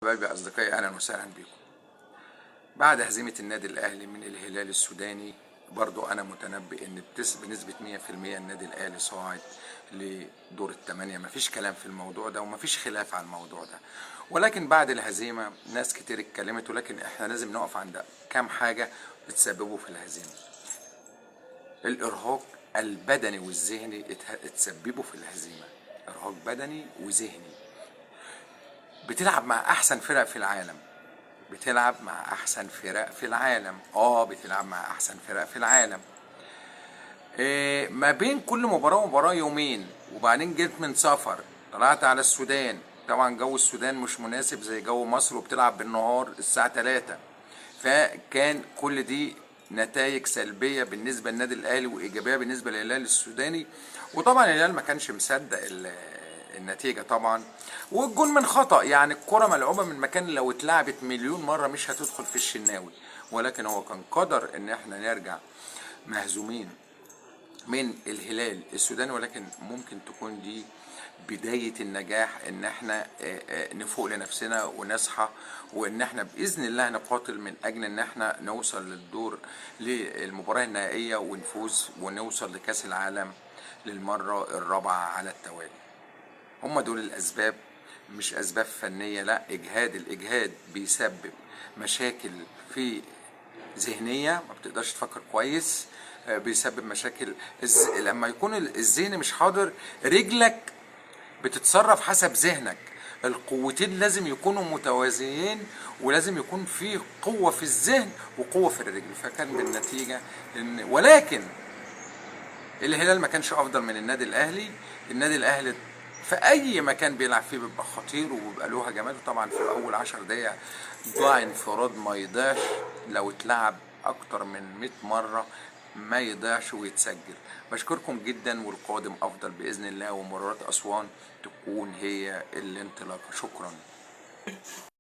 حبايبي أصدقائي، أهلا وسهلا بكم. بعد هزيمة النادي الأهلي من الهلال السوداني، برضو أنا متنبئ إن بنسبة 100% النادي الأهلي صاعد لدور الثمانية. مفيش كلام في الموضوع ده ومفيش خلاف على الموضوع ده. ولكن بعد الهزيمة ناس كتير اتكلمت، ولكن إحنا لازم نقف عند كام حاجة بتسببوا في الهزيمة. الإرهاق البدني والذهني اتسببوا في الهزيمة. إرهاق بدني وذهني. بتلعب مع أحسن فرق في العالم، بتلعب مع احسن فرق في العالم. بتلعب مع احسن فرق في العالم. ما بين كل مباراة ومباراة يومين، وبعدين جيت من سفر طلعت على السودان. طبعا جو السودان مش مناسب زي جو مصر، وبتلعب بالنهار الساعة 3. فكان كل دي نتائج سلبية بالنسبة للنادي الاهلي وايجابية بالنسبة للهلال السوداني. وطبعا الهلال ما كانش مصدق النتيجة طبعا. والجون من خطأ، يعني الكرة ملعوبة من مكان لو اتلعبت مليون مرة مش هتدخل في الشناوي. ولكن هو كان قدر ان احنا نرجع مهزومين من الهلال السوداني، ولكن ممكن تكون دي بداية النجاح، ان احنا نفوق لنفسنا ونصحى، وان احنا بإذن الله نقاتل من اجل ان احنا نوصل للدور للمباراة النهائية ونفوز ونوصل لكأس العالم للمرة الرابعة على التوالي. هم دول الأسباب، مش أسباب فنية، لا. الإجهاد بيسبب مشاكل في ذهنية، ما بتقدرش تفكر كويس. بيسبب مشاكل لما يكون الذهن مش حاضر، رجلك بتتصرف حسب ذهنك. القوتين لازم يكونوا متوازيين، ولازم يكون في قوة في الذهن وقوة في الرجل. فكان بالنتيجة ولكن الهلال ما كانش افضل من النادي الاهلي. النادي الاهلي في اي مكان بيلعب فيه بيبقى خطير وبيبقى له هجمات. طبعا في اول 10 دقايق ضاع انفراد ما يضيعش، لو اتلعب اكتر من 100 مرة ما يضيعش ويتسجل. بشكركم جدا، والقادم افضل باذن الله، ومباراة اسوان تكون هي الانطلاقة. شكرا.